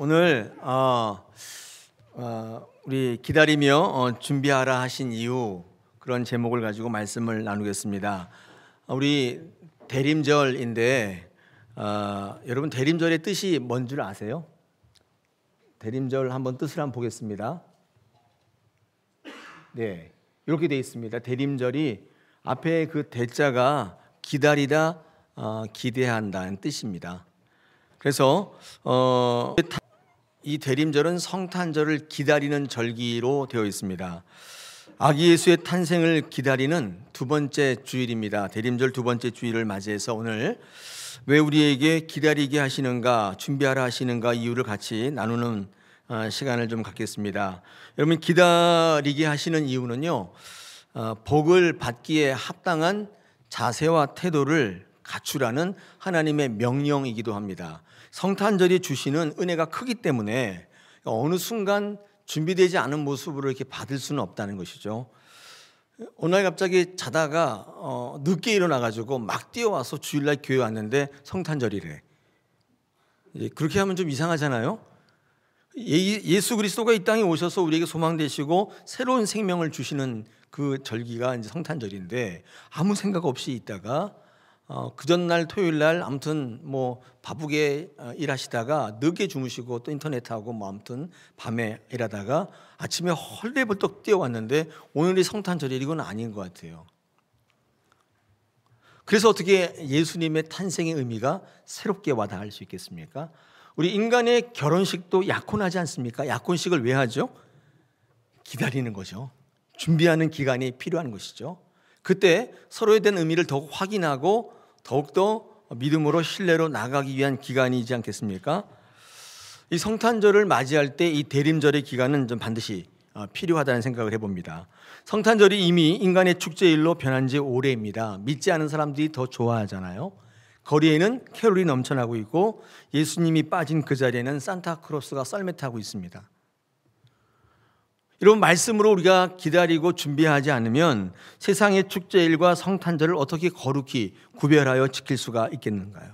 오늘 우리 기다리며 준비하라 하신 이유, 그런 제목을 가지고 말씀을 나누겠습니다. 우리 대림절인데 여러분 대림절의 뜻이 뭔 줄 아세요? 대림절 한번 뜻을 한번 보겠습니다. 네, 이렇게 되어 있습니다. 대림절이 앞에 그 대자가 기다리다, 기대한다는 뜻입니다. 그래서 이 대림절은 성탄절을 기다리는 절기로 되어 있습니다. 아기 예수의 탄생을 기다리는 두 번째 주일입니다. 대림절 두 번째 주일을 맞이해서 오늘 왜 우리에게 기다리게 하시는가, 준비하라 하시는가 이유를 같이 나누는 시간을 좀 갖겠습니다. 여러분, 기다리게 하시는 이유는요, 복을 받기에 합당한 자세와 태도를 갖추라는 하나님의 명령이기도 합니다. 성탄절이 주시는 은혜가 크기 때문에 어느 순간 준비되지 않은 모습으로 이렇게 받을 수는 없다는 것이죠. 어느 날 갑자기 자다가 늦게 일어나가지고 막 뛰어와서 주일날 교회 왔는데 성탄절이래. 그렇게 하면 좀 이상하잖아요. 예수 그리스도가 이 땅에 오셔서 우리에게 소망 되시고 새로운 생명을 주시는 그 절기가 이제 성탄절인데 아무 생각 없이 있다가 그 전날 토요일날 아무튼 뭐 바쁘게 일하시다가 늦게 주무시고 또 인터넷하고 뭐 아무튼 밤에 일하다가 아침에 헐레벌떡 뛰어왔는데 오늘이 성탄절이 이건 아닌 것 같아요. 그래서 어떻게 예수님의 탄생의 의미가 새롭게 와닿을 수 있겠습니까? 우리 인간의 결혼식도 약혼하지 않습니까? 약혼식을 왜 하죠? 기다리는 거죠. 준비하는 기간이 필요한 것이죠. 그때 서로에 대한 의미를 더욱 확인하고 더욱더 믿음으로 신뢰로 나가기 위한 기간이지 않겠습니까? 이 성탄절을 맞이할 때 이 대림절의 기간은 좀 반드시 필요하다는 생각을 해봅니다. 성탄절이 이미 인간의 축제일로 변한 지 오래입니다. 믿지 않은 사람들이 더 좋아하잖아요. 거리에는 캐롤이 넘쳐나고 있고 예수님이 빠진 그 자리에는 산타크로스가 썰매 타고 있습니다. 이런 말씀으로 우리가 기다리고 준비하지 않으면 세상의 축제일과 성탄절을 어떻게 거룩히 구별하여 지킬 수가 있겠는가요?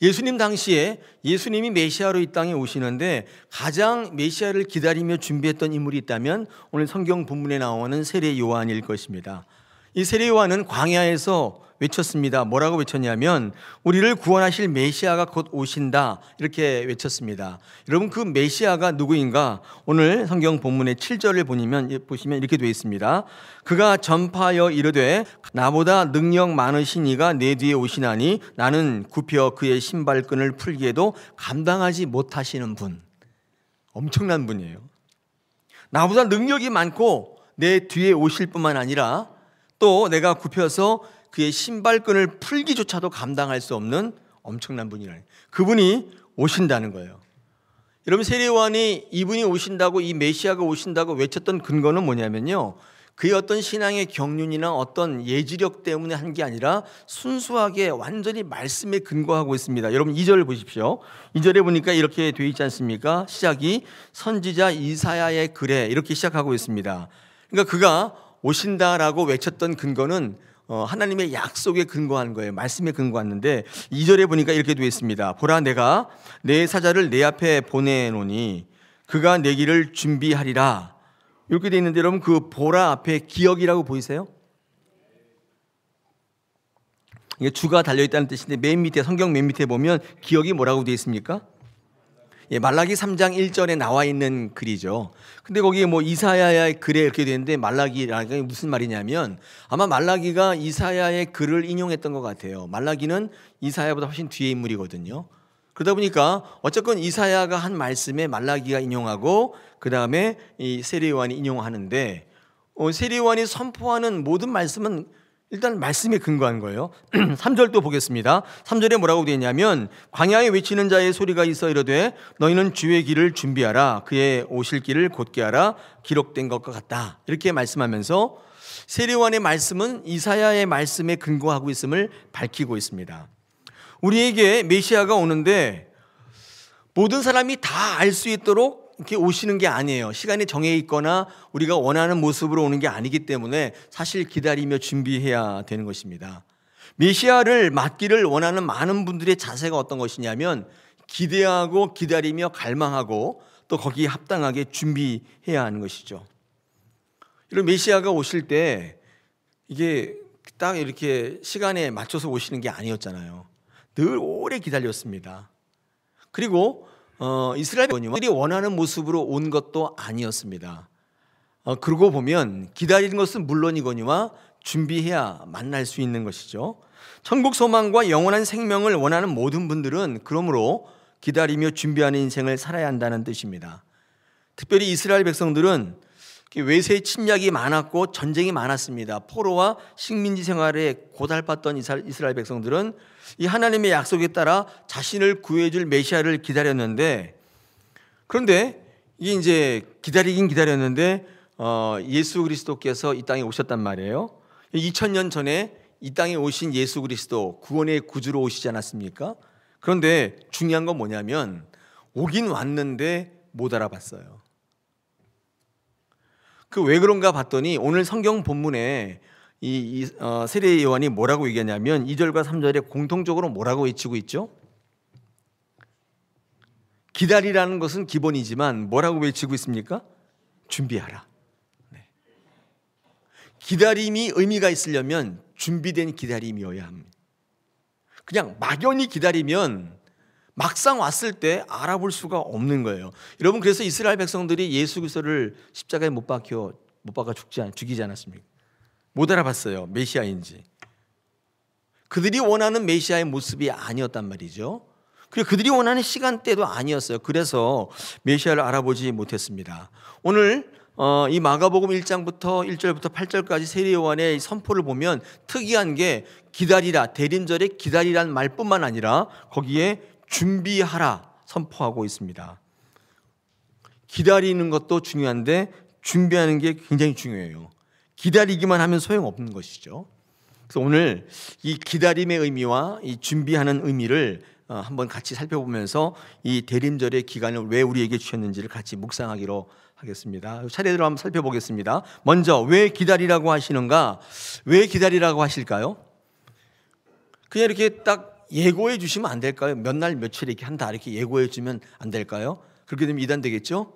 예수님 당시에 예수님이 메시아로 이 땅에 오시는데 가장 메시아를 기다리며 준비했던 인물이 있다면 오늘 성경 본문에 나오는 세례 요한일 것입니다. 이 세례 요한은 광야에서 외쳤습니다. 뭐라고 외쳤냐면 우리를 구원하실 메시아가 곧 오신다, 이렇게 외쳤습니다. 여러분, 그 메시아가 누구인가? 오늘 성경 본문의 7절을 보시면 이렇게 되어 있습니다. 그가 전파하여 이르되 나보다 능력 많으신 이가 내 뒤에 오시나니 나는 굽혀 그의 신발끈을 풀기에도 감당하지 못하시는 분. 엄청난 분이에요. 나보다 능력이 많고 내 뒤에 오실 뿐만 아니라 또 내가 굽혀서 그의 신발끈을 풀기조차도 감당할 수 없는 엄청난 분이라니, 그분이 오신다는 거예요. 여러분, 세례 요한이 이분이 오신다고, 이 메시아가 오신다고 외쳤던 근거는 뭐냐면요, 그의 어떤 신앙의 경륜이나 어떤 예지력 때문에 한 게 아니라 순수하게 완전히 말씀에 근거하고 있습니다. 여러분 2절을 보십시오. 2절에 보니까 이렇게 되어 있지 않습니까? 시작이 선지자 이사야의 글에 이렇게 시작하고 있습니다. 그러니까 그가 오신다라고 외쳤던 근거는 하나님의 약속에 근거한 거예요. 말씀에 근거했는데 2절에 보니까 이렇게 되어 있습니다. 보라, 내가 내 사자를 내 앞에 보내노니 그가 내 길을 준비하리라. 이렇게 되어 있는데 여러분, 그 보라 앞에 기억이라고 보이세요? 이게 주가 달려있다는 뜻인데 맨 밑에, 성경 맨 밑에 보면 기억이 뭐라고 되어 있습니까? 말라기 3장 1절에 나와 있는 글이죠. 근데 거기에 뭐 이사야의 글에 이렇게 되는데 말라기라는 게 무슨 말이냐면 아마 말라기가 이사야의 글을 인용했던 것 같아요. 말라기는 이사야보다 훨씬 뒤에 인물이거든요. 그러다 보니까 어쨌건 이사야가 한 말씀에 말라기가 인용하고 그 다음에 이 세례 요한이 인용하는데 세례 요한이 선포하는 모든 말씀은 일단 말씀에 근거한 거예요. 3절도 보겠습니다. 3절에 뭐라고 되어 있냐면 광야에 외치는 자의 소리가 있어 이르되 너희는 주의 길을 준비하라, 그의 오실 길을 곧게 하라, 기록된 것과 같다, 이렇게 말씀하면서 세례 요한의 말씀은 이사야의 말씀에 근거하고 있음을 밝히고 있습니다. 우리에게 메시아가 오는데 모든 사람이 다 알 수 있도록 이렇게 오시는 게 아니에요. 시간이 정해 있거나 우리가 원하는 모습으로 오는 게 아니기 때문에 사실 기다리며 준비해야 되는 것입니다. 메시아를 맞기를 원하는 많은 분들의 자세가 어떤 것이냐면 기대하고 기다리며 갈망하고 또 거기에 합당하게 준비해야 하는 것이죠. 이런 메시아가 오실 때 이게 딱 이렇게 시간에 맞춰서 오시는 게 아니었잖아요. 늘 오래 기다렸습니다. 그리고 이스라엘 백성들이 원하는 모습으로 온 것도 아니었습니다. 그러고 보면 기다리는 것은 물론이거니와 준비해야 만날 수 있는 것이죠. 천국 소망과 영원한 생명을 원하는 모든 분들은 그러므로 기다리며 준비하는 인생을 살아야 한다는 뜻입니다. 특별히 이스라엘 백성들은 외세 침략이 많았고 전쟁이 많았습니다. 포로와 식민지 생활에 고달팠던 이스라엘 백성들은 이 하나님의 약속에 따라 자신을 구해줄 메시아를 기다렸는데, 그런데 이게 이제 기다리긴 기다렸는데 예수 그리스도께서 이 땅에 오셨단 말이에요. 2000년 전에 이 땅에 오신 예수 그리스도, 구원의 구주로 오시지 않았습니까? 그런데 중요한 건 뭐냐면 오긴 왔는데 못 알아봤어요. 그 왜 그런가 봤더니 오늘 성경 본문에 이 세례 요한이 뭐라고 얘기하냐면 2절과 3절에 공통적으로 뭐라고 외치고 있죠? 기다리라는 것은 기본이지만 뭐라고 외치고 있습니까? 준비하라. 네. 기다림이 의미가 있으려면 준비된 기다림이어야 합니다. 그냥 막연히 기다리면 막상 왔을 때 알아볼 수가 없는 거예요. 여러분, 그래서 이스라엘 백성들이 예수 그리스도를 십자가에 못 박혀 죽이지 않았습니까? 못 알아봤어요. 메시아인지. 그들이 원하는 메시아의 모습이 아니었단 말이죠. 그리고 그들이 원하는 시간대도 아니었어요. 그래서 메시아를 알아보지 못했습니다. 오늘 이 마가복음 1장부터 1절부터 8절까지 세례 요한의 선포를 보면 특이한 게 기다리라, 대림절에 기다리라는 말뿐만 아니라 거기에 준비하라 선포하고 있습니다. 기다리는 것도 중요한데 준비하는 게 굉장히 중요해요. 기다리기만 하면 소용없는 것이죠. 그래서 오늘 이 기다림의 의미와 이 준비하는 의미를 한번 같이 살펴보면서 이 대림절의 기간을 왜 우리에게 주셨는지를 같이 묵상하기로 하겠습니다. 차례대로 한번 살펴보겠습니다. 먼저 왜 기다리라고 하시는가? 왜 기다리라고 하실까요? 그냥 이렇게 딱 예고해 주시면 안 될까요? 몇 날 며칠 이렇게 한다 이렇게 예고해 주면 안 될까요? 그렇게 되면 이단 되겠죠?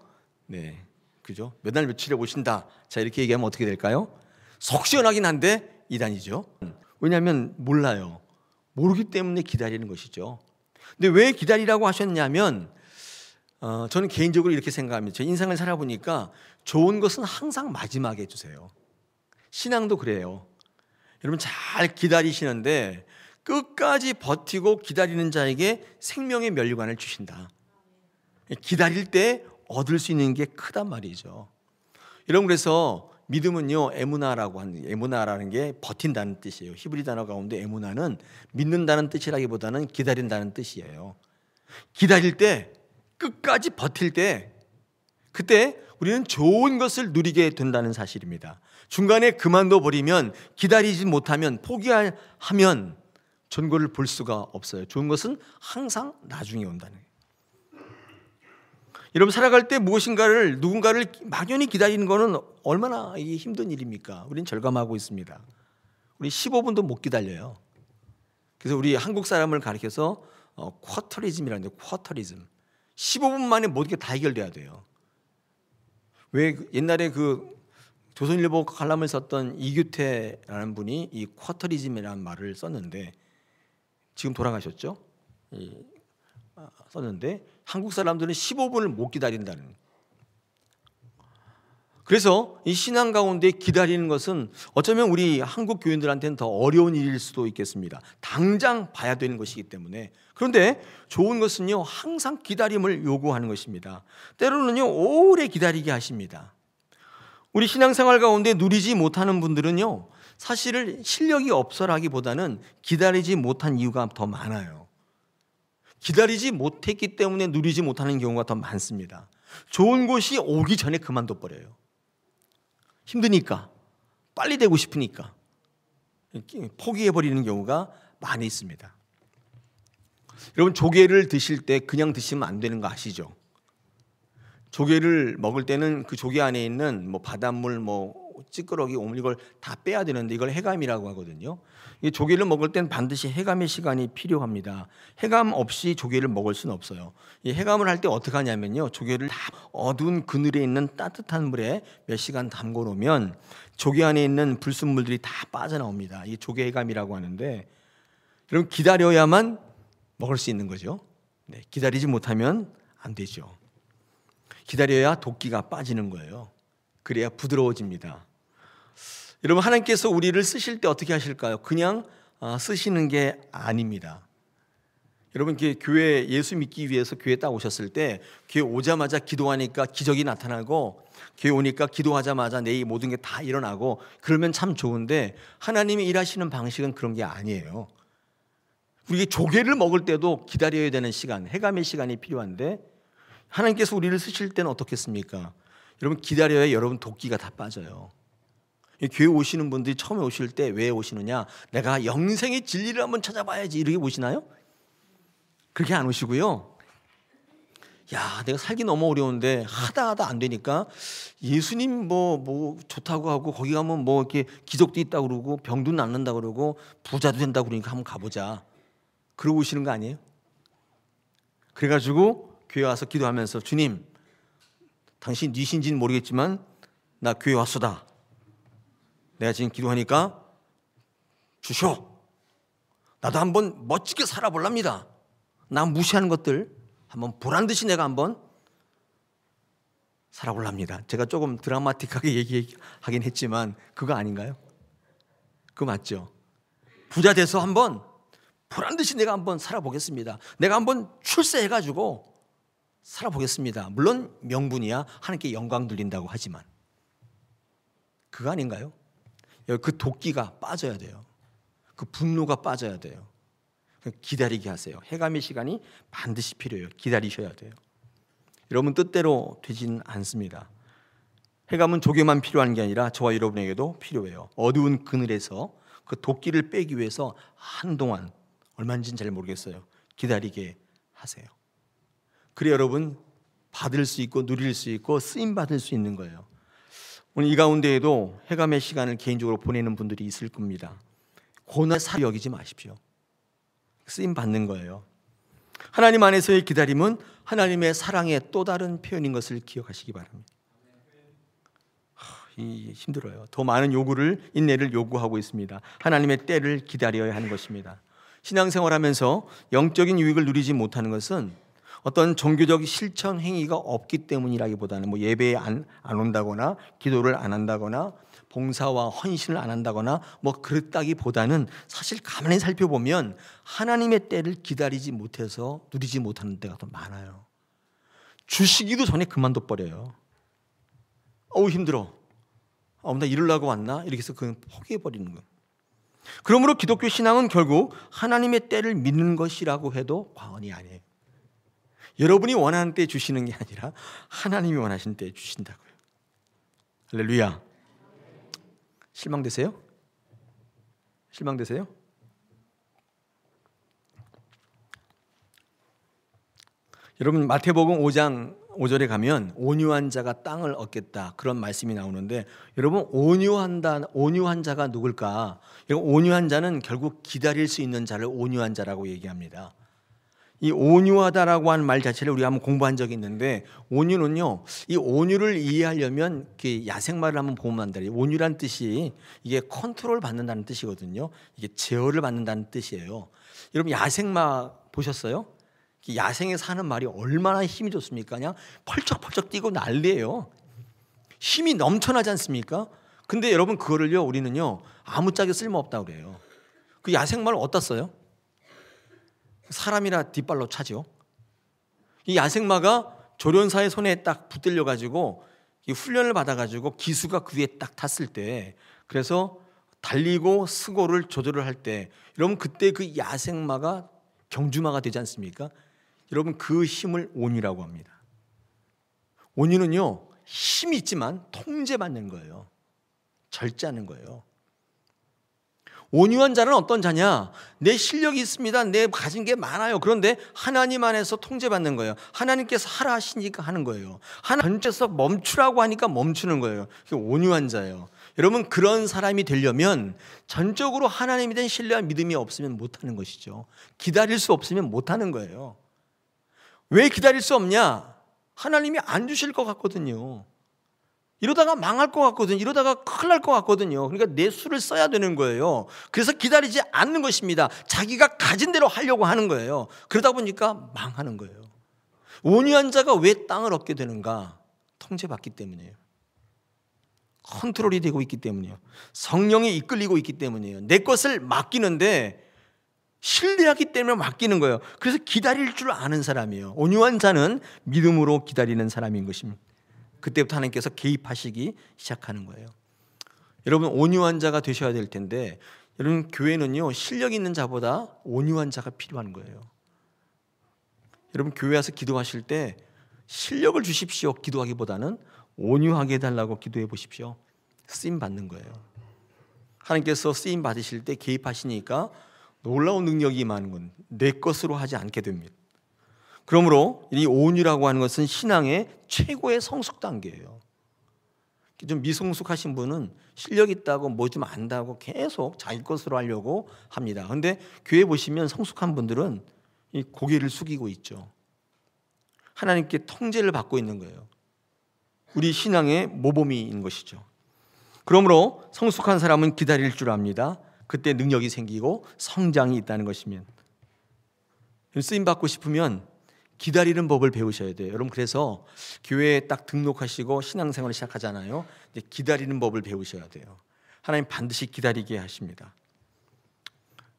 네, 그죠? 몇 날 며칠에 오신다. 자, 이렇게 얘기하면 어떻게 될까요? 속 시원하긴 한데 이단이죠. 왜냐하면 몰라요. 모르기 때문에 기다리는 것이죠. 근데 왜 기다리라고 하셨냐면 저는 개인적으로 이렇게 생각합니다. 제 인생을 살아보니까 좋은 것은 항상 마지막에 해주세요. 신앙도 그래요. 여러분 잘 기다리시는데 끝까지 버티고 기다리는 자에게 생명의 면류관을 주신다. 기다릴 때 얻을 수 있는 게 크단 말이죠. 여러분, 그래서 믿음은요, 에무나라는 게 버틴다는 뜻이에요. 히브리 단어 가운데 에무나는 믿는다는 뜻이라기보다는 기다린다는 뜻이에요. 기다릴 때, 끝까지 버틸 때, 그때 우리는 좋은 것을 누리게 된다는 사실입니다. 중간에 그만둬 버리면, 기다리지 못하면, 포기하면 전거를 볼 수가 없어요. 좋은 것은 항상 나중에 온다는 거예요. 여러분, 살아갈 때 누군가를 막연히 기다리는 것은 얼마나 힘든 일입니까? 우리는 절감하고 있습니다. 우리 15분도 못 기다려요. 그래서 우리 한국 사람을 가리켜서 쿼터리즘이라는 데, 쿼터리즘. 15분 만에 모든 게 다 해결돼야 돼요. 왜 옛날에 그 조선일보 칼럼을 썼던 이규태라는 분이 이 쿼터리즘이라는 말을 썼는데, 지금 돌아가셨죠? 썼는데 한국 사람들은 15분을 못 기다린다는. 그래서 이 신앙 가운데 기다리는 것은 어쩌면 우리 한국 교인들한테는 더 어려운 일일 수도 있겠습니다. 당장 봐야 되는 것이기 때문에. 그런데 좋은 것은요, 항상 기다림을 요구하는 것입니다. 때로는요, 오래 기다리게 하십니다. 우리 신앙생활 가운데 누리지 못하는 분들은요, 사실은 실력이 없어라기보다는 기다리지 못한 이유가 더 많아요. 기다리지 못했기 때문에 누리지 못하는 경우가 더 많습니다. 좋은 곳이 오기 전에 그만둬 버려요. 힘드니까, 빨리 되고 싶으니까 포기해버리는 경우가 많이 있습니다. 여러분, 조개를 드실 때 그냥 드시면 안 되는 거 아시죠? 조개를 먹을 때는 그 조개 안에 있는 바닷물, 찌끄러기, 오물 이걸 다 빼야 되는데 이걸 해감이라고 하거든요. 이 조개를 먹을 땐 반드시 해감의 시간이 필요합니다. 해감 없이 조개를 먹을 수는 없어요. 이 해감을 할 때 어떻게 하냐면요, 조개를 다 어두운 그늘에 있는 따뜻한 물에 몇 시간 담궈 놓으면 조개 안에 있는 불순물들이 다 빠져나옵니다. 이 조개 해감이라고 하는데, 그럼 기다려야만 먹을 수 있는 거죠. 네, 기다리지 못하면 안 되죠. 기다려야 도끼가 빠지는 거예요. 그래야 부드러워집니다. 여러분, 하나님께서 우리를 쓰실 때 어떻게 하실까요? 그냥 쓰시는 게 아닙니다. 여러분, 교회 예수 믿기 위해서 교회 딱 오셨을 때 교회 오자마자 기도하니까 기적이 나타나고, 교회 오니까 기도하자마자 내 모든 게 다 일어나고, 그러면 참 좋은데 하나님이 일하시는 방식은 그런 게 아니에요. 우리 조개를 먹을 때도 기다려야 되는 시간, 해감의 시간이 필요한데, 하나님께서 우리를 쓰실 때는 어떻겠습니까? 여러분, 기다려야 여러분 도끼가 다 빠져요. 교회 오시는 분들이 처음에 오실 때 왜 오시느냐? 내가 영생의 진리를 한번 찾아봐야지, 이렇게 오시나요? 그렇게 안 오시고요, 야, 내가 살기 너무 어려운데 하다 안 되니까 예수님 뭐 좋다고 하고, 거기 가면 뭐 이렇게 기적도 있다고 그러고 병도 낫는다고 그러고 부자도 된다고 그러니까 한번 가보자, 그러고 오시는 거 아니에요? 그래가지고 교회 와서 기도하면서, 주님, 당신 니신지는 모르겠지만 나 교회 왔소다. 내가 지금 기도하니까 주쇼. 나도 한번 멋지게 살아볼랍니다. 나 무시하는 것들 한번 보란듯이 내가 한번 살아볼랍니다. 제가 조금 드라마틱하게 얘기하긴 했지만 그거 아닌가요? 그거 맞죠? 부자 돼서 한번 보란듯이 내가 한번 살아보겠습니다. 내가 한번 출세해가지고 살아보겠습니다. 물론 명분이야 하나님께 영광 돌린다고 하지만, 그거 아닌가요? 그 도끼가 빠져야 돼요. 그 분노가 빠져야 돼요. 기다리게 하세요. 해감의 시간이 반드시 필요해요. 기다리셔야 돼요. 여러분 뜻대로 되진 않습니다. 해감은 조개만 필요한 게 아니라 저와 여러분에게도 필요해요. 어두운 그늘에서 그 도끼를 빼기 위해서 한동안, 얼마인지는 잘 모르겠어요, 기다리게 하세요. 그래 여러분 받을 수 있고 누릴 수 있고 쓰임 받을 수 있는 거예요. 오늘 이 가운데에도 해감의 시간을 개인적으로 보내는 분들이 있을 겁니다. 고난의 사리 여기지 마십시오. 쓰임 받는 거예요. 하나님 안에서의 기다림은 하나님의 사랑의 또 다른 표현인 것을 기억하시기 바랍니다. 힘들어요. 더 많은 인내를 요구하고 있습니다. 하나님의 때를 기다려야 하는 것입니다. 신앙생활하면서 영적인 유익을 누리지 못하는 것은 어떤 종교적 실천 행위가 없기 때문이라기보다는 뭐 예배에 안 온다거나 기도를 안 한다거나 봉사와 헌신을 안 한다거나 뭐 그렇다기보다는, 사실 가만히 살펴보면 하나님의 때를 기다리지 못해서 누리지 못하는 때가 더 많아요. 주시기도 전에 그만둬 버려요. 어우 힘들어, 나 이러려고 왔나? 이렇게 해서 그냥 포기해버리는 거예요. 그러므로 기독교 신앙은 결국 하나님의 때를 믿는 것이라고 해도 과언이 아니에요. 여러분이 원하는 때 주시는 게 아니라 하나님이 원하시는 때에 주신다고요. 할렐루야. 실망되세요? 실망되세요? 여러분 마태복음 5장 5절에 가면 온유한 자가 땅을 얻겠다, 그런 말씀이 나오는데, 여러분 온유한 자가 누굴까? 온유한 자는 결국 기다릴 수 있는 자를 온유한 자라고 얘기합니다. 이 온유하다라고 하는 말 자체를 우리가 한번 공부한 적이 있는데, 온유는요, 이 온유를 이해하려면 야생말을 한번 보면 안 돼요. 온유란 뜻이 이게 컨트롤 받는다는 뜻이거든요. 이게 제어를 받는다는 뜻이에요. 여러분 야생마 보셨어요? 야생에 사는 말이 얼마나 힘이 좋습니까? 그냥 펄쩍펄쩍 뛰고 난리예요. 힘이 넘쳐나지 않습니까? 근데 여러분 그거를요, 우리는요 아무짝에 쓸모없다고 그래요. 그 야생마를 어디다 써요? 사람이나 뒷발로 차죠. 이 야생마가 조련사의 손에 딱 붙들려 가지고 훈련을 받아 가지고 기수가 그 위에 딱 탔을 때, 그래서 달리고 스고를 조절을 할 때, 여러분 그때 그 야생마가 경주마가 되지 않습니까? 여러분 그 힘을 온유라고 합니다. 온유는요 힘이 있지만 통제받는 거예요. 절제하는 거예요. 온유한 자는 어떤 자냐? 내 실력이 있습니다. 내 가진 게 많아요. 그런데 하나님 안에서 통제받는 거예요. 하나님께서 하라 하시니까 하는 거예요. 하나님께서 멈추라고 하니까 멈추는 거예요. 그게 온유한 자예요. 여러분, 그런 사람이 되려면 전적으로 하나님에 대한 신뢰와 믿음이 없으면 못하는 것이죠. 기다릴 수 없으면 못하는 거예요. 왜 기다릴 수 없냐? 하나님이 안 주실 것 같거든요. 이러다가 망할 것 같거든요. 이러다가 큰일 날 것 같거든요. 그러니까 내 수를 써야 되는 거예요. 그래서 기다리지 않는 것입니다. 자기가 가진 대로 하려고 하는 거예요. 그러다 보니까 망하는 거예요. 온유한 자가 왜 땅을 얻게 되는가? 통제받기 때문이에요. 컨트롤이 되고 있기 때문이에요. 성령이 이끌리고 있기 때문이에요. 내 것을 맡기는데 신뢰하기 때문에 맡기는 거예요. 그래서 기다릴 줄 아는 사람이에요. 온유한 자는 믿음으로 기다리는 사람인 것입니다. 그때부터 하나님께서 개입하시기 시작하는 거예요. 여러분, 온유한 자가 되셔야 될 텐데, 여러분, 교회는요 실력 있는 자보다 온유한 자가 필요한 거예요. 여러분, 교회 와서 기도하실 때 실력을 주십시오 기도하기보다는 온유하게 해달라고 기도해 보십시오. 쓰임 받는 거예요. 하나님께서 쓰임 받으실 때 개입하시니까 놀라운 능력이 임하는 건 내 것으로 하지 않게 됩니다. 그러므로 이 온유라고 하는 것은 신앙의 최고의 성숙 단계예요. 좀 미성숙하신 분은 실력 있다고 뭐 좀 안다고 계속 자기 것으로 하려고 합니다. 그런데 교회 보시면 성숙한 분들은 이 고개를 숙이고 있죠. 하나님께 통제를 받고 있는 거예요. 우리 신앙의 모범인 것이죠. 그러므로 성숙한 사람은 기다릴 줄 압니다. 그때 능력이 생기고 성장이 있다는 것이면, 쓰임 받고 싶으면 기다리는 법을 배우셔야 돼요. 여러분, 그래서 교회에 딱 등록하시고 신앙생활을 시작하잖아요. 기다리는 법을 배우셔야 돼요. 하나님 반드시 기다리게 하십니다.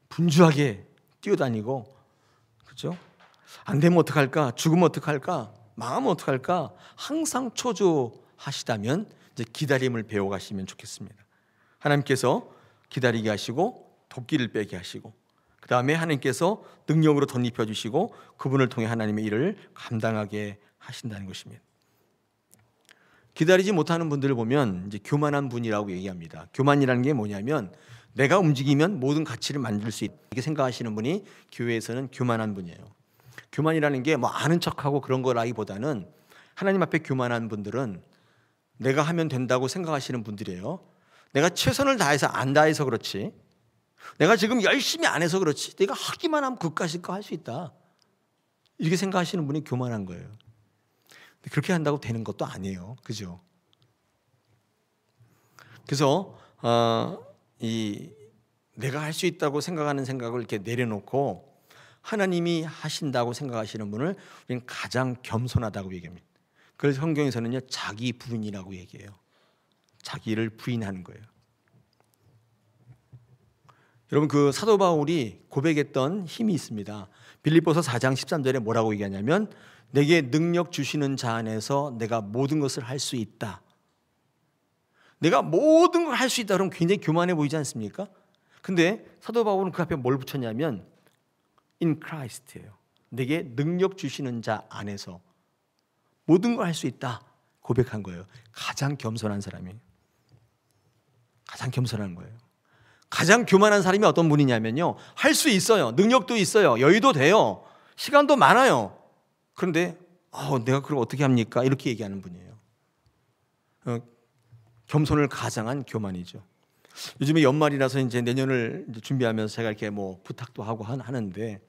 분주하게 뛰어다니고, 그렇죠? 안 되면 어떡할까? 죽으면 어떡할까? 망하면 어떡할까? 항상 초조하시다면 이제 기다림을 배워가시면 좋겠습니다. 하나님께서 기다리게 하시고 도끼를 빼게 하시고, 그 다음에 하나님께서 능력으로 덧입혀 주시고 그분을 통해 하나님의 일을 감당하게 하신다는 것입니다. 기다리지 못하는 분들을 보면 이제 교만한 분이라고 얘기합니다. 교만이라는 게 뭐냐면 내가 움직이면 모든 가치를 만들 수 있다, 이렇게 생각하시는 분이 교회에서는 교만한 분이에요. 교만이라는 게 뭐 아는 척하고 그런 거라기보다는, 하나님 앞에 교만한 분들은 내가 하면 된다고 생각하시는 분들이에요. 내가 최선을 다해서 안 다해서 그렇지, 내가 지금 열심히 안 해서 그렇지, 내가 하기만 하면 그까짓 거 할 수 있다, 이렇게 생각하시는 분이 교만한 거예요. 그렇게 한다고 되는 것도 아니에요. 그죠? 그래서 내가 할 수 있다고 생각하는 생각을 이렇게 내려놓고 하나님이 하신다고 생각하시는 분을 우리는 가장 겸손하다고 얘기합니다. 그래서 성경에서는요 자기 부인이라고 얘기해요. 자기를 부인하는 거예요. 여러분, 그 사도 바울이 고백했던 힘이 있습니다. 빌립보서 4장 13절에 뭐라고 얘기하냐면, 내게 능력 주시는 자 안에서 내가 모든 것을 할 수 있다. 내가 모든 걸 할 수 있다 그러면 굉장히 교만해 보이지 않습니까? 근데 사도 바울은 그 앞에 뭘 붙였냐면 in Christ예요. 내게 능력 주시는 자 안에서 모든 걸 할 수 있다 고백한 거예요. 가장 겸손한 사람이, 가장 겸손한 거예요. 가장 교만한 사람이 어떤 분이냐면요, 할 수 있어요. 능력도 있어요. 여유도 돼요. 시간도 많아요. 그런데 내가 그걸 어떻게 합니까? 이렇게 얘기하는 분이에요. 겸손을 가장한 교만이죠. 요즘에 연말이라서 이제 내년을 준비하면서 제가 이렇게 뭐 부탁도 하고 하는데,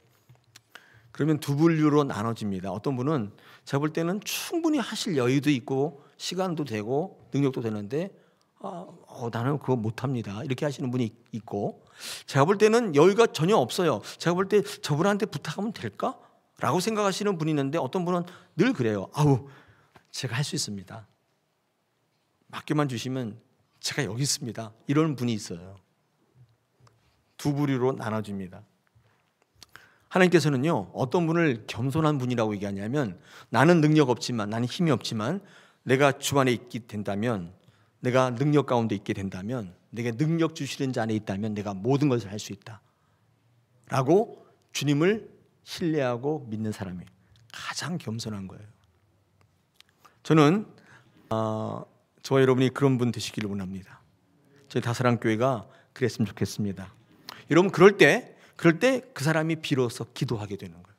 그러면 두 분류로 나눠집니다. 어떤 분은 제가 볼 때는 충분히 하실 여유도 있고 시간도 되고 능력도 되는데 나는 그거 못합니다, 이렇게 하시는 분이 있고, 제가 볼 때는 여유가 전혀 없어요, 제가 볼 때 저분한테 부탁하면 될까? 라고 생각하시는 분이 있는데, 어떤 분은 늘 그래요. 제가 할 수 있습니다, 맡겨만 주시면 제가 여기 있습니다, 이런 분이 있어요. 두 부류로 나눠집니다. 하나님께서는요 어떤 분을 겸손한 분이라고 얘기하냐면, 나는 능력 없지만, 나는 힘이 없지만 내가 주 안에 있게 된다면, 내가 능력 가운데 있게 된다면, 내게 능력 주시는 자 안에 있다면 내가 모든 것을 할 수 있다 라고 주님을 신뢰하고 믿는 사람이 가장 겸손한 거예요. 저는 저와 여러분이 그런 분 되시기를 원합니다. 저희 다사랑교회가 그랬으면 좋겠습니다. 여러분, 그럴 때 그 사람이 비로소 기도하게 되는 거예요.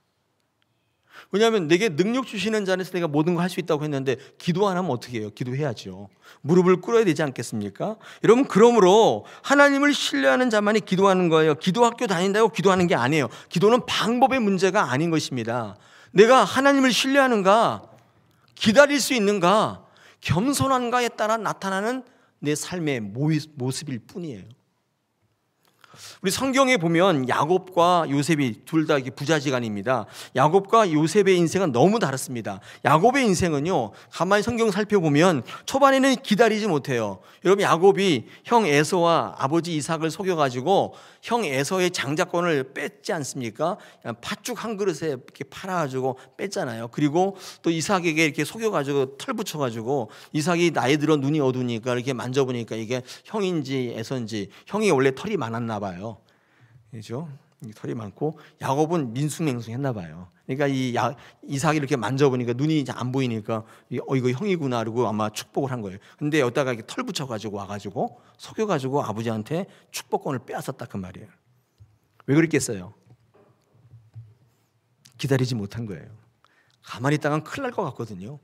왜냐하면 내게 능력 주시는 자 안에서 내가 모든 걸 할 수 있다고 했는데 기도 안 하면 어떻게 해요? 기도해야죠. 무릎을 꿇어야 되지 않겠습니까? 여러분, 그러므로 하나님을 신뢰하는 자만이 기도하는 거예요. 기도 학교 다닌다고 기도하는 게 아니에요. 기도는 방법의 문제가 아닌 것입니다. 내가 하나님을 신뢰하는가, 기다릴 수 있는가, 겸손한가에 따라 나타나는 내 삶의 모습일 뿐이에요. 우리 성경에 보면 야곱과 요셉이 둘 다 부자지간입니다. 야곱과 요셉의 인생은 너무 다릅니다. 야곱의 인생은요, 가만히 성경 살펴보면 초반에는 기다리지 못해요. 여러분, 야곱이 형 에서와 아버지 이삭을 속여가지고 형 에서의 장자권을 뺐지 않습니까? 팥죽 한 그릇에 이렇게 팔아가지고 뺐잖아요. 그리고 또 이삭에게 이렇게 속여가지고 털 붙여가지고 이삭이 나이 들어 눈이 어두우니까 이렇게 만져보니까 이게 형인지 에서인지, 형이 원래 털이 많았나 봐요. 그렇죠? 털이 많고 야곱은 민숭맹숭했나 봐요. 그러니까 이삭이 이렇게 만져보니까 눈이 이제 안 보이니까 이거 형이구나 그러고 아마 축복을 한 거예요. 근데 여기다가 이렇게 털 붙여가지고 와가지고 속여가지고 아버지한테 축복권을 빼앗았다 그 말이에요. 왜 그랬겠어요? 기다리지 못한 거예요. 가만히 있다간 큰일 날 것 같거든요.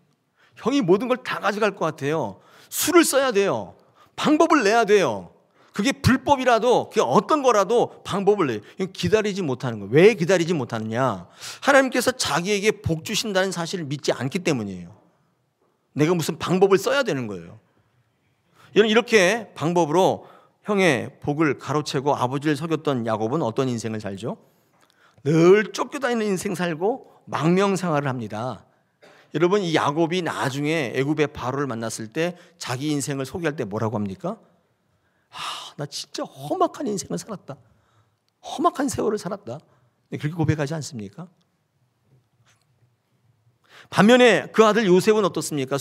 형이 모든 걸 다 가져갈 것 같아요. 수를 써야 돼요. 방법을 내야 돼요. 그게 불법이라도, 그게 어떤 거라도 방법을 내요. 기다리지 못하는 거예요. 왜 기다리지 못하느냐? 하나님께서 자기에게 복 주신다는 사실을 믿지 않기 때문이에요. 내가 무슨 방법을 써야 되는 거예요. 이렇게 방법으로 형의 복을 가로채고 아버지를 속였던 야곱은 어떤 인생을 살죠? 늘 쫓겨다니는 인생 살고 망명생활을 합니다. 여러분, 이 야곱이 나중에 애굽의 바로를 만났을 때 자기 인생을 소개할 때 뭐라고 합니까? 나 진짜 험악한 인생을 살았다. 험악한 세월을 살았다. 그렇게 고백하지 않습니까? 반면에 그 아들 요셉은 어떻습니까?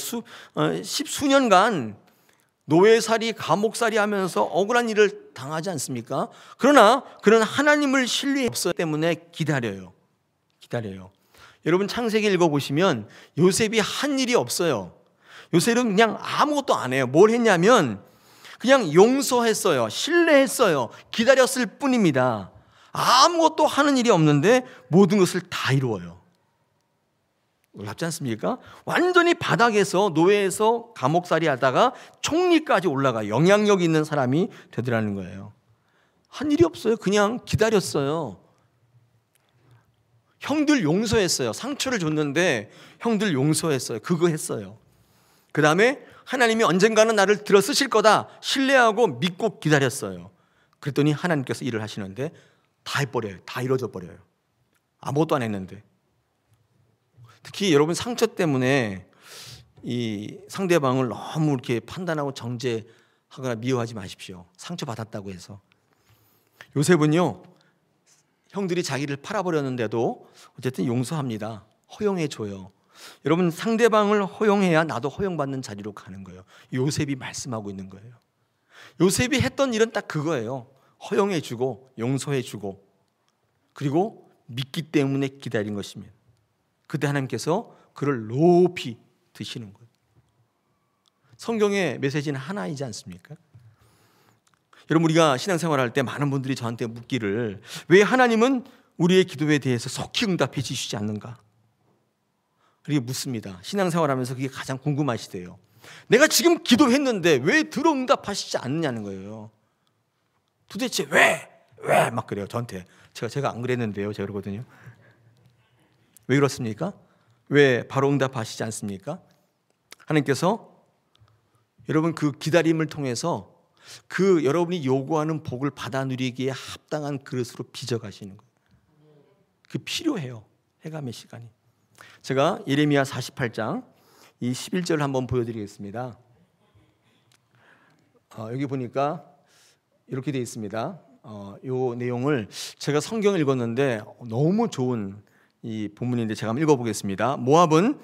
십수년간 노예살이, 감옥살이 하면서 억울한 일을 당하지 않습니까? 그러나 그는 하나님을 신뢰했기 때문에 기다려요. 여러분, 창세기 읽어보시면 요셉이 한 일이 없어요. 요셉은 그냥 아무것도 안 해요. 뭘 했냐면 그냥 용서했어요. 신뢰했어요. 기다렸을 뿐입니다. 아무것도 하는 일이 없는데 모든 것을 다 이루어요. 놀랍지 않습니까? 완전히 바닥에서, 노예에서 감옥살이 하다가 총리까지 올라가 영향력 있는 사람이 되더라는 거예요. 한 일이 없어요. 그냥 기다렸어요. 형들 용서했어요. 상처를 줬는데 형들 용서했어요. 그거 했어요. 그 다음에 하나님이 언젠가는 나를 들어 쓰실 거다 신뢰하고 믿고 기다렸어요. 그랬더니 하나님께서 일을 하시는데 다 해버려요. 다 이루어져 버려요. 아무것도 안 했는데. 특히 여러분, 상처 때문에 이 상대방을 너무 이렇게 판단하고 정죄하거나 미워하지 마십시오. 상처 받았다고 해서. 요셉은요, 형들이 자기를 팔아버렸는데도 어쨌든 용서합니다. 허용해줘요. 여러분, 상대방을 허용해야 나도 허용받는 자리로 가는 거예요. 요셉이 말씀하고 있는 거예요. 요셉이 했던 일은 딱 그거예요. 허용해주고 용서해주고 그리고 믿기 때문에 기다린 것입니다. 그때 하나님께서 그를 높이 드시는 거예요. 성경의 메시지는 하나이지 않습니까? 여러분, 우리가 신앙생활할 때 많은 분들이 저한테 묻기를, 왜 하나님은 우리의 기도에 대해서 속히 응답해 주시지 않는가? 그렇게 묻습니다. 신앙생활하면서 그게 가장 궁금하시대요. 내가 지금 기도했는데 왜 들어 응답하시지 않느냐는 거예요. 도대체 왜 막 그래요. 저한테. 제가 안 그랬는데요. 제가 그러거든요. 왜 그렇습니까? 왜 바로 응답하시지 않습니까? 하나님께서 여러분 그 기다림을 통해서 그 여러분이 요구하는 복을 받아 누리기에 합당한 그릇으로 빚어가시는 거예요. 그 필요해요. 해감의 시간이. 제가 예레미야 48장 이 11절을 한번 보여드리겠습니다. 여기 보니까 이렇게 되어 있습니다. 이 내용을 제가 성경을 읽었는데 너무 좋은 이 본문인데 제가 한번 읽어보겠습니다. 모압은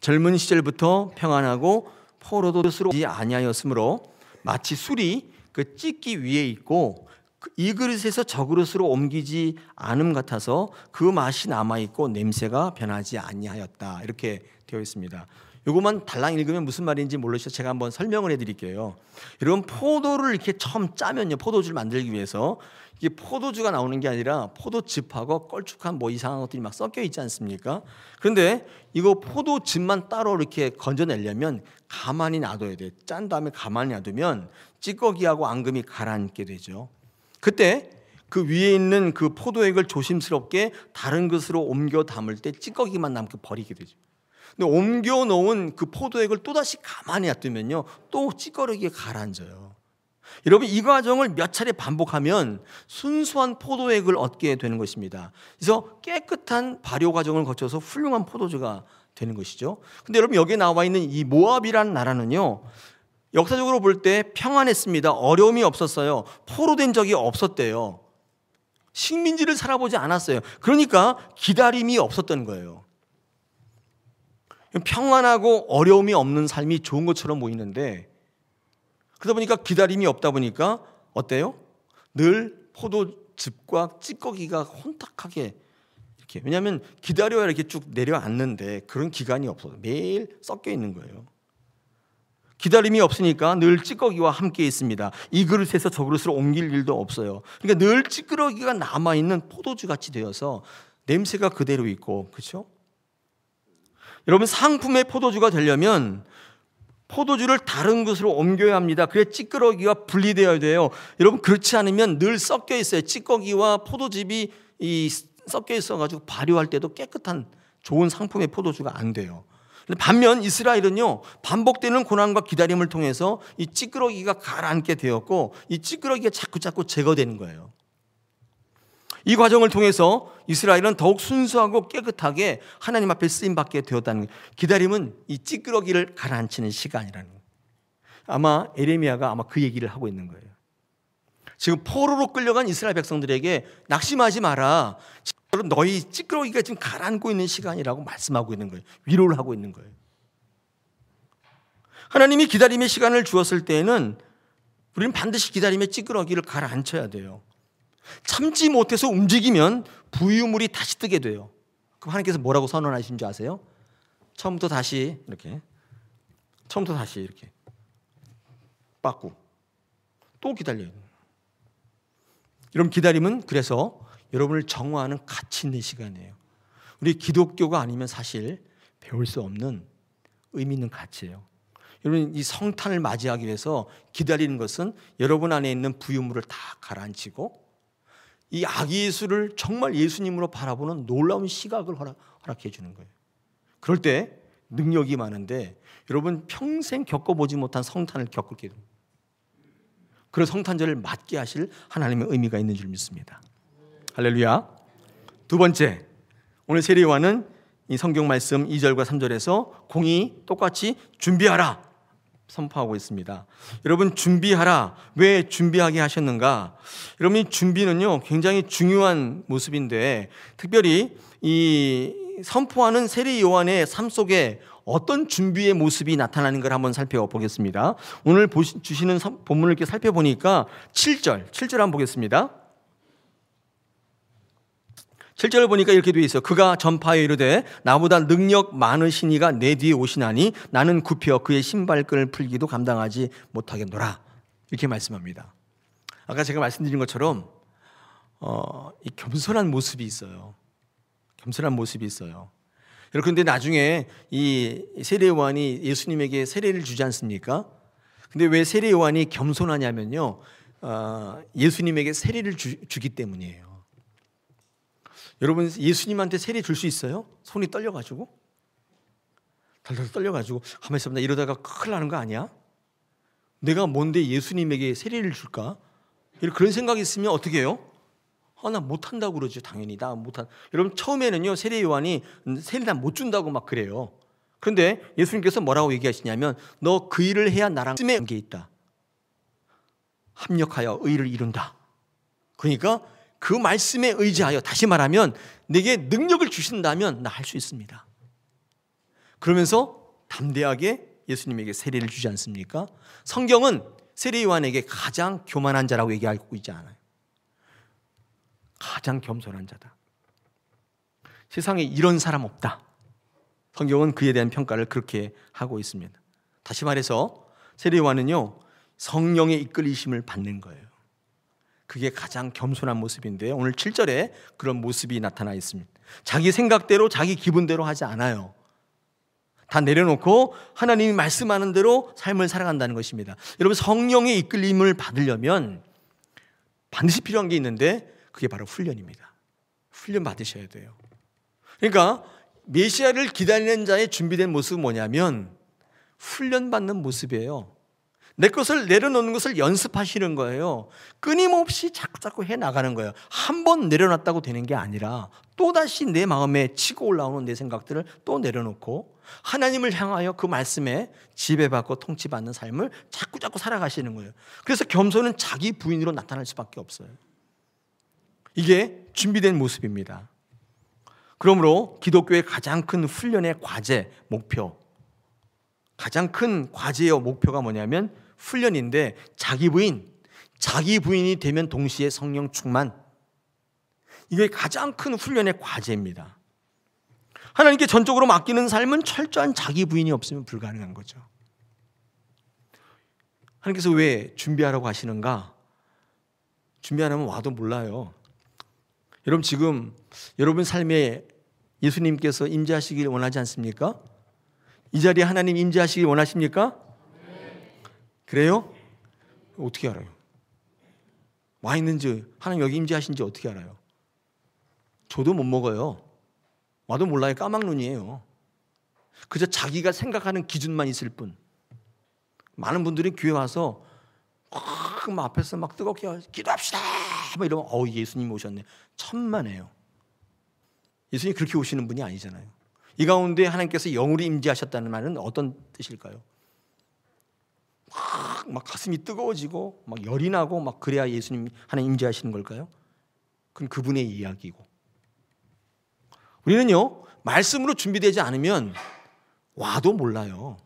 젊은 시절부터 평안하고 포로도 스럽지 아니하였으므로 마치 술이 그 찢기 위에 있고 이 그릇에서 저 그릇으로 옮기지 않음 같아서 그 맛이 남아있고 냄새가 변하지 아니하였다. 이렇게 되어 있습니다. 이것만 달랑 읽으면 무슨 말인지 모르시죠? 제가 한번 설명을 해드릴게요. 여러분, 포도를 이렇게 처음 짜면요, 포도주를 만들기 위해서 이게 포도주가 나오는 게 아니라 포도즙하고 걸쭉한 뭐 이상한 것들이 막 섞여 있지 않습니까? 그런데 이거 포도즙만 따로 이렇게 건져내려면 가만히 놔둬야 돼. 짠 다음에 가만히 놔두면 찌꺼기하고 앙금이 가라앉게 되죠. 그때 그 위에 있는 그 포도액을 조심스럽게 다른 것으로 옮겨 담을 때 찌꺼기만 남고 버리게 되죠. 근데 옮겨 놓은 그 포도액을 또다시 가만히 놔두면요, 또 찌꺼기가 가라앉아요. 여러분, 이 과정을 몇 차례 반복하면 순수한 포도액을 얻게 되는 것입니다. 그래서 깨끗한 발효 과정을 거쳐서 훌륭한 포도주가 되는 것이죠. 근데 여러분, 여기에 나와 있는 이 모압이라는 나라는요, 역사적으로 볼 때 평안했습니다. 어려움이 없었어요. 포로된 적이 없었대요. 식민지를 살아보지 않았어요. 그러니까 기다림이 없었던 거예요. 평안하고 어려움이 없는 삶이 좋은 것처럼 보이는데, 그러다 보니까 기다림이 없다 보니까 어때요? 늘 포도즙과 찌꺼기가 혼탁하게 이렇게, 왜냐하면 기다려야 이렇게 쭉 내려앉는데 그런 기간이 없어요. 매일 섞여 있는 거예요. 기다림이 없으니까 늘 찌꺼기와 함께 있습니다. 이 그릇에서 저 그릇으로 옮길 일도 없어요. 그러니까 늘 찌꺼기가 남아있는 포도주같이 되어서 냄새가 그대로 있고, 그렇죠? 여러분, 상품의 포도주가 되려면 포도주를 다른 곳으로 옮겨야 합니다. 그래야 찌꺼기와 분리되어야 돼요. 여러분, 그렇지 않으면 늘 섞여 있어요. 찌꺼기와 포도즙이 섞여 있어가지고 발효할 때도 깨끗한 좋은 상품의 포도주가 안 돼요. 반면 이스라엘은요, 반복되는 고난과 기다림을 통해서 이 찌꺼기가 가라앉게 되었고, 이 찌꺼기가 자꾸 제거되는 거예요. 이 과정을 통해서 이스라엘은 더욱 순수하고 깨끗하게 하나님 앞에 쓰임받게 되었다는 거예요. 기다림은 이 찌꺼기를 가라앉히는 시간이라는 거예요. 아마 에레미야가 아마 그 얘기를 하고 있는 거예요. 지금 포로로 끌려간 이스라엘 백성들에게 낙심하지 마라. 너희 찌꺼기가 지금 가라앉고 있는 시간이라고 말씀하고 있는 거예요. 위로를 하고 있는 거예요. 하나님이 기다림의 시간을 주었을 때에는 우리는 반드시 기다림의 찌꺼기를 가라앉혀야 돼요. 참지 못해서 움직이면 부유물이 다시 뜨게 돼요. 그럼 하나님께서 뭐라고 선언하신 줄 아세요? 처음부터 다시 이렇게 빠꾸 또 기다려요. 여러분, 기다림은 그래서 여러분을 정화하는 가치 있는 시간이에요. 우리 기독교가 아니면 사실 배울 수 없는 의미 있는 가치예요. 여러분, 이 성탄을 맞이하기 위해서 기다리는 것은 여러분 안에 있는 부유물을 다 가라앉히고 이 아기 예수를 정말 예수님으로 바라보는 놀라운 시각을 허락해 주는 거예요. 그럴 때 능력이 많은데 여러분 평생 겪어보지 못한 성탄을 겪게 됩니다. 그런 성탄절을 맞게 하실 하나님의 의미가 있는 줄 믿습니다. 할렐루야. 두 번째, 오늘 세례요한은 이 성경 말씀 2절과 3절에서 공의 똑같이 준비하라 선포하고 있습니다. 여러분, 준비하라. 왜 준비하게 하셨는가? 여러분, 이 준비는요 굉장히 중요한 모습인데, 특별히 이 선포하는 세례 요한의 삶 속에 어떤 준비의 모습이 나타나는 걸 한번 살펴보겠습니다. 오늘 주시는 본문을 이렇게 살펴보니까 7절 한번 보겠습니다. 7절을 보니까 이렇게 되어 있어요. 그가 전파하여 이르되 나보다 능력 많으신 이가 내 뒤에 오시나니 나는 굽혀 그의 신발끈을 풀기도 감당하지 못하겠노라. 이렇게 말씀합니다. 아까 제가 말씀드린 것처럼 이 겸손한 모습이 있어요. 여러분, 그런데 나중에 이 세례 요한이 예수님에게 세례를 주지 않습니까? 근데 왜 세례 요한이 겸손하냐면요, 예수님에게 세례를 주기 때문이에요. 여러분, 예수님한테 세례 줄 수 있어요? 손이 떨려가지고 달달 떨려가지고 가만히 있어봐, 나 이러다가 큰일 나는 거 아니야? 내가 뭔데 예수님에게 세례를 줄까? 그런 생각이 있으면 어떻게 해요? 나 못한다고 그러죠. 당연히 나 못한. 여러분, 처음에는요 세례 요한이 세례 못 준다고 막 그래요. 그런데 예수님께서 뭐라고 얘기하시냐면 너 그 일을 해야 나랑 씀의 관계에 있다. 합력하여 의를 이룬다. 그러니까 그 말씀에 의지하여, 다시 말하면 내게 능력을 주신다면 나 할 수 있습니다. 그러면서 담대하게 예수님에게 세례를 주지 않습니까? 성경은 세례 요한에게 가장 교만한 자라고 얘기하고 있지 않아요. 가장 겸손한 자다. 세상에 이런 사람 없다. 성경은 그에 대한 평가를 그렇게 하고 있습니다. 다시 말해서 세례요한은요, 성령의 이끌리심을 받는 거예요. 그게 가장 겸손한 모습인데요, 오늘 7절에 그런 모습이 나타나 있습니다. 자기 생각대로 자기 기분대로 하지 않아요. 다 내려놓고 하나님이 말씀하는 대로 삶을 살아간다는 것입니다. 여러분, 성령의 이끌림을 받으려면 반드시 필요한 게 있는데 그게 바로 훈련입니다. 훈련 받으셔야 돼요. 그러니까 메시아를 기다리는 자의 준비된 모습은 뭐냐면 훈련받는 모습이에요. 내 것을 내려놓는 것을 연습하시는 거예요. 끊임없이 자꾸 해나가는 거예요. 한 번 내려놨다고 되는 게 아니라 또다시 내 마음에 치고 올라오는 내 생각들을 또 내려놓고 하나님을 향하여 그 말씀에 지배받고 통치받는 삶을 자꾸 살아가시는 거예요. 그래서 겸손은 자기 부인으로 나타날 수밖에 없어요. 이게 준비된 모습입니다. 그러므로 기독교의 가장 큰 훈련의 과제, 목표, 가장 큰 과제요 목표가 뭐냐면 훈련인데 자기 부인이 되면 동시에 성령 충만, 이게 가장 큰 훈련의 과제입니다. 하나님께 전적으로 맡기는 삶은 철저한 자기 부인이 없으면 불가능한 거죠. 하나님께서 왜 준비하라고 하시는가? 준비 안 하면 와도 몰라요. 여러분, 지금 여러분 삶에 예수님께서 임재하시길 원하지 않습니까? 이 자리에 하나님 임재하시길 원하십니까? 그래요? 어떻게 알아요? 와 있는지, 하나님 여기 임재하신지 어떻게 알아요? 저도 못 먹어요. 와도 몰라요. 까막눈이에요. 그저 자기가 생각하는 기준만 있을 뿐. 많은 분들이 교회 와서 막 앞에서 막 뜨겁게 기도합시다 막 이러면 예수님 오셨네. 천만에요. 예수님이 그렇게 오시는 분이 아니잖아요. 이 가운데 하나님께서 영으로 임재하셨다는 말은 어떤 뜻일까요? 막 가슴이 뜨거워지고 막 열이 나고 막 그래야 예수님 하나님 임재하시는 걸까요? 그건 그분의 이야기고, 우리는요 말씀으로 준비되지 않으면 와도 몰라요.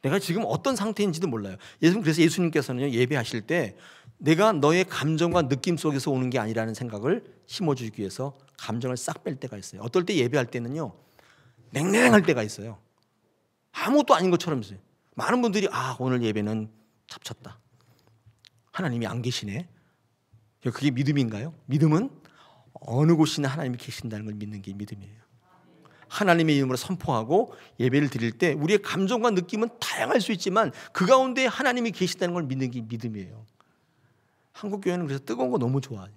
내가 지금 어떤 상태인지도 몰라요. 그래서 예수님께서는 예배하실 때 내가 너의 감정과 느낌 속에서 오는 게 아니라는 생각을 심어주기 위해서 감정을 싹 뺄 때가 있어요. 어떨 때 예배할 때는요 냉랭할 때가 있어요. 아무것도 아닌 것처럼 있어요. 많은 분들이 오늘 예배는 잡쳤다, 하나님이 안 계시네. 그게 믿음인가요? 믿음은 어느 곳이나 하나님이 계신다는 걸 믿는 게 믿음이에요. 하나님의 이름으로 선포하고 예배를 드릴 때 우리의 감정과 느낌은 다양할 수 있지만 그 가운데 하나님이 계시다는 걸 믿는 게 믿음이에요. 한국 교회는 그래서 뜨거운 거 너무 좋아해요.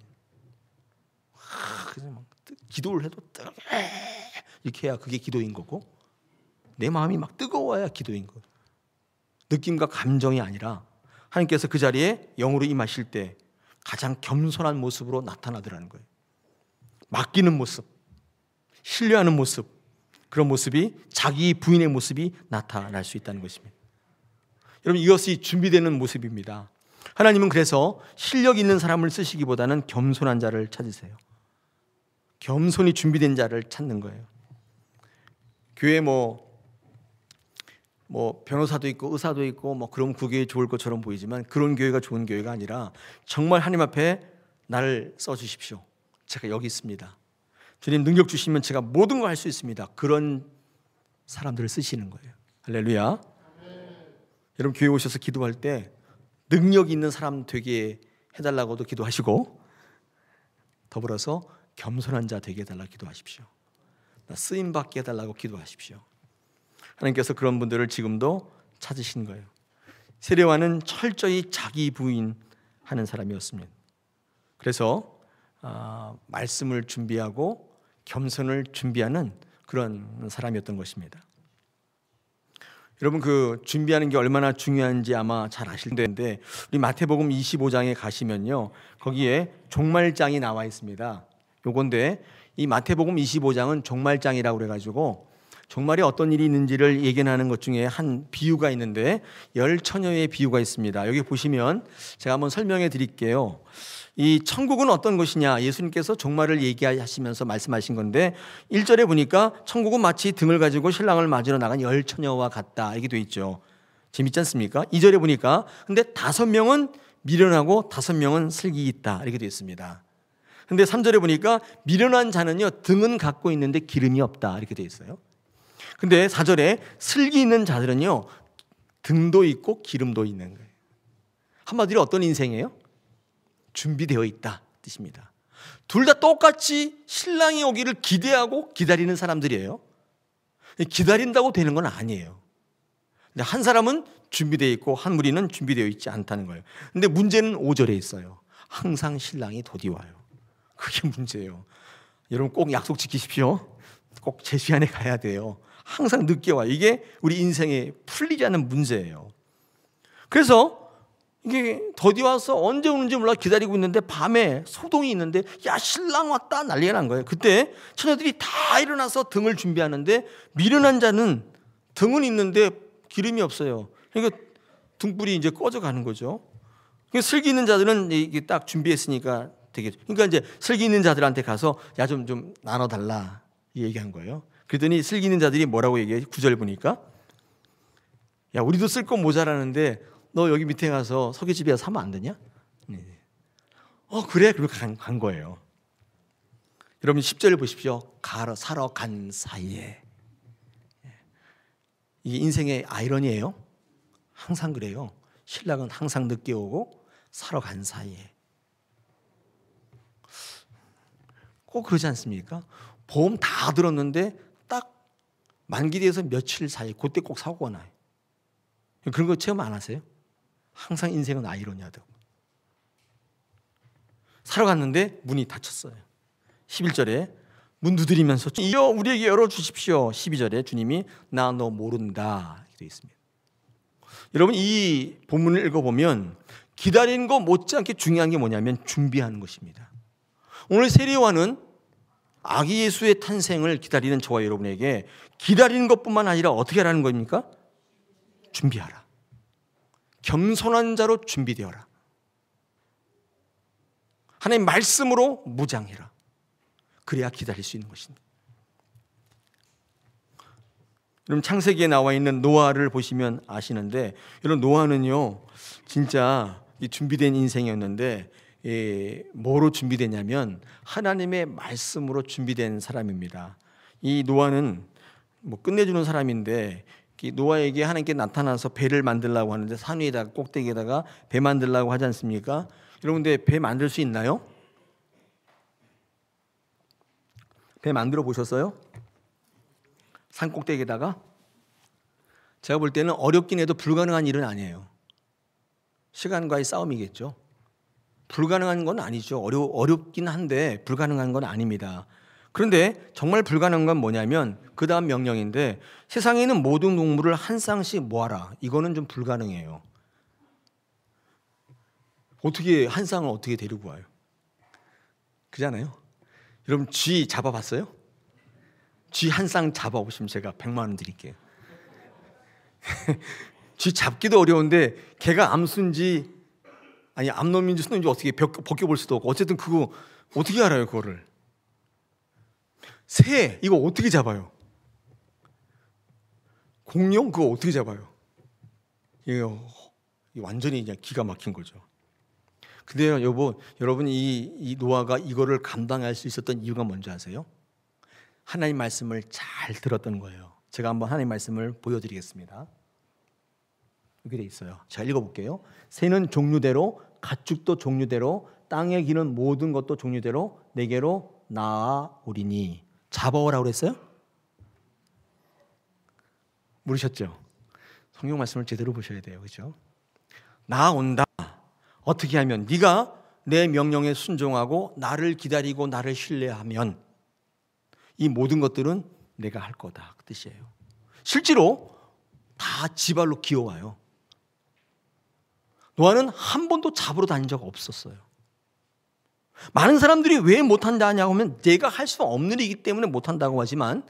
그래서 막 기도를 해도 이렇게 해야 그게 기도인 거고, 내 마음이 막 뜨거워야 기도인 거예요. 느낌과 감정이 아니라 하나님께서 그 자리에 영으로 임하실 때 가장 겸손한 모습으로 나타나더라는 거예요. 맡기는 모습, 신뢰하는 모습, 그런 모습이 자기 부인의 모습이 나타날 수 있다는 것입니다. 여러분, 이것이 준비되는 모습입니다. 하나님은 그래서 실력 있는 사람을 쓰시기보다는 겸손한 자를 찾으세요. 겸손히 준비된 자를 찾는 거예요. 교회 뭐 변호사도 있고 의사도 있고 그럼 그 교회 좋을 것처럼 보이지만 그런 교회가 좋은 교회가 아니라 정말 하나님 앞에 나를 써주십시오. 제가 여기 있습니다. 주님 능력 주시면 제가 모든 걸 할 수 있습니다. 그런 사람들을 쓰시는 거예요. 할렐루야. 여러분, 교회 오셔서 기도할 때 능력 있는 사람 되게 해달라고도 기도하시고 더불어서 겸손한 자 되게 해달라고 기도하십시오. 쓰임 받게 해달라고 기도하십시오. 하나님께서 그런 분들을 지금도 찾으신 거예요. 세례요한은 철저히 자기 부인하는 사람이었습니다. 그래서 말씀을 준비하고 겸손을 준비하는 그런 사람이었던 것입니다. 여러분, 그 준비하는 게 얼마나 중요한지 아마 잘 아실 텐데 우리 마태복음 25장에 가시면요 거기에 종말장이 나와 있습니다. 요건데 이 마태복음 25장은 종말장이라고 그래가지고 종말에 어떤 일이 있는지를 예견하는 것 중에 한 비유가 있는데 10처녀의 비유가 있습니다. 여기 보시면 제가 한번 설명해 드릴게요. 이 천국은 어떤 것이냐, 예수님께서 종말을 얘기하시면서 말씀하신 건데 1절에 보니까 천국은 마치 등을 가지고 신랑을 맞으러 나간 10처녀와 같다 이렇게 돼 있죠. 재밌지 않습니까? 2절에 보니까 근데 5명은 미련하고 5명은 슬기 있다 이렇게 돼 있습니다. 근데 3절에 보니까 미련한 자는요 등은 갖고 있는데 기름이 없다 이렇게 돼 있어요. 근데 4절에 슬기 있는 자들은요, 등도 있고 기름도 있는 거예요. 한마디로 어떤 인생이에요? 준비되어 있다 뜻입니다. 둘 다 똑같이 신랑이 오기를 기대하고 기다리는 사람들이에요. 기다린다고 되는 건 아니에요. 근데 한 사람은 준비되어 있고 한 무리는 준비되어 있지 않다는 거예요. 근데 문제는 5절에 있어요. 항상 신랑이 도디 와요. 그게 문제예요. 여러분 꼭 약속 지키십시오. 꼭 제 시간에 가야 돼요. 항상 늦게 와요. 이게 우리 인생에 풀리지 않는 문제예요. 그래서 이게 더디 와서 언제 오는지 몰라 기다리고 있는데 밤에 소동이 있는데 야 신랑 왔다 난리가 난 거예요. 그때 처녀들이 다 일어나서 등을 준비하는데 미련한 자는 등은 있는데 기름이 없어요. 그러니까 등불이 이제 꺼져가는 거죠. 그러니까 슬기 있는 자들은 이게 딱 준비했으니까 되겠죠. 그러니까 이제 슬기 있는 자들한테 가서 야 좀 나눠달라 얘기한 거예요. 그랬더니 슬기 있는 자들이 뭐라고 얘기해? 9절 보니까 야 우리도 쓸 거 모자라는데 너 여기 밑에 가서 서기집에 가서 사면 안 되냐? 그래. 그리고 간 거예요. 여러분 10절을 보십시오. 사러 간 사이에. 이게 인생의 아이러니예요. 항상 그래요. 신랑은 항상 늦게 오고 사러 간 사이에. 꼭 그러지 않습니까? 보험 다 들었는데 딱 만기돼서 며칠 사이 그때 꼭 사고가 나요. 그런 거 체험 안 하세요? 항상 인생은 아이러니하다고. 사러 갔는데 문이 닫혔어요. 11절에 문 두드리면서 우리에게 열어주십시오. 12절에 주님이 나 너 모른다 이렇게 되어 있습니다. 여러분 이 본문을 읽어보면 기다리는 거 못지않게 중요한 게 뭐냐면 준비하는 것입니다. 오늘 세례요한은 아기 예수의 탄생을 기다리는 저와 여러분에게 기다리는 것뿐만 아니라 어떻게 하라는 겁니까? 준비하라. 겸손한 자로 준비되어라. 하나님 말씀으로 무장해라. 그래야 기다릴 수 있는 것입니다. 여러분 창세기에 나와 있는 노아를 보시면 아시는데 여러분 노아는요 진짜 준비된 인생이었는데 뭐로 준비되냐면 하나님의 말씀으로 준비된 사람입니다. 이 노아는 뭐 끝내주는 사람인데 노아에게 하나님께 나타나서 배를 만들려고 하는데 산 위에다가 꼭대기에다가 배 만들려고 하지 않습니까? 여러분 근데 배 만들 수 있나요? 배 만들어 보셨어요? 산 꼭대기에다가? 제가 볼 때는 어렵긴 해도 불가능한 일은 아니에요. 시간과의 싸움이겠죠. 불가능한 건 아니죠. 어렵긴 한데 불가능한 건 아닙니다. 그런데 정말 불가능한 건 뭐냐면 그 다음 명령인데 세상에 있는 모든 동물을 한 쌍씩 모아라. 이거는 좀 불가능해요. 어떻게 한 쌍을 어떻게 데리고 와요? 그잖아요. 여러분 쥐 잡아봤어요? 쥐 한 쌍 잡아보시면 제가 100만 원 드릴게요. 쥐 잡기도 어려운데 걔가 암수인지 아니 암놈인지 수놈인지 어떻게 벗겨볼 수도 없고 어쨌든 그거 어떻게 알아요 그거를. 새 이거 어떻게 잡아요? 공룡 그거 어떻게 잡아요? 이거 완전히 그냥 기가 막힌 거죠. 근데 여러분 이 노아가 이거를 감당할 수 있었던 이유가 뭔지 아세요? 하나님 말씀을 잘 들었던 거예요. 제가 한번 하나님 말씀을 보여드리겠습니다. 여기 돼 있어요. 잘 읽어볼게요. 새는 종류대로 가축도 종류대로 땅에 기는 모든 것도 종류대로 내게로 나아오리니. 잡아오라고 그랬어요? 모르셨죠? 성경 말씀을 제대로 보셔야 돼요. 그렇죠? 나아온다. 어떻게 하면 네가 내 명령에 순종하고 나를 기다리고 나를 신뢰하면 이 모든 것들은 내가 할 거다 그 뜻이에요. 실제로 다 지발로 기어와요. 노아는 한 번도 잡으러 다닌 적 없었어요. 많은 사람들이 왜 못한다냐고 하면 내가 할 수 없는 일이기 때문에 못한다고 하지만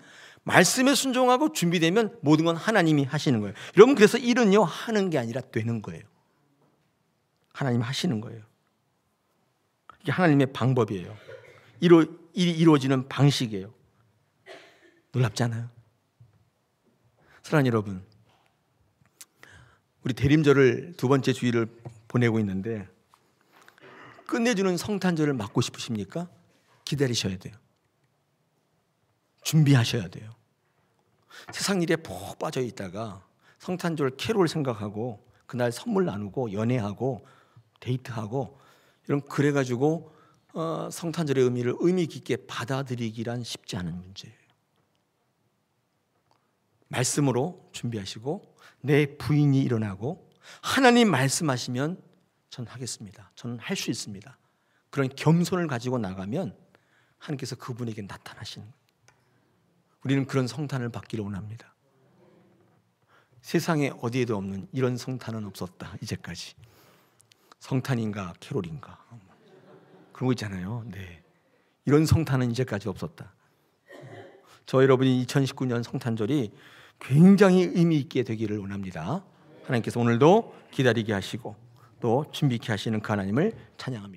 말씀에 순종하고 준비되면 모든 건 하나님이 하시는 거예요. 여러분 그래서 일은요 하는 게 아니라 되는 거예요. 하나님이 하시는 거예요. 이게 하나님의 방법이에요. 일이 이루어지는 방식이에요. 놀랍지 않아요? 사랑하는 여러분, 우리 대림절을 두 번째 주일을 보내고 있는데 끝내주는 성탄절을 맞고 싶으십니까? 기다리셔야 돼요. 준비하셔야 돼요. 세상 일에 푹 빠져 있다가 성탄절 캐롤 생각하고 그날 선물 나누고 연애하고 데이트하고 이런 그래가지고 성탄절의 의미를 의미 깊게 받아들이기란 쉽지 않은 문제예요. 말씀으로 준비하시고 내 부인이 일어나고 하나님 말씀하시면 전 하겠습니다. 저는 할 수 있습니다. 그런 겸손을 가지고 나가면 하나님께서 그분에게 나타나시는 거예요. 우리는 그런 성탄을 받기를 원합니다. 세상에 어디에도 없는 이런 성탄은 없었다. 이제까지. 성탄인가 캐롤인가 그런 거 있잖아요. 네. 이런 성탄은 이제까지 없었다. 저 여러분이 2019년 성탄절이 굉장히 의미 있게 되기를 원합니다. 하나님께서 오늘도 기다리게 하시고 또 준비케 하시는 그 하나님을 찬양합니다.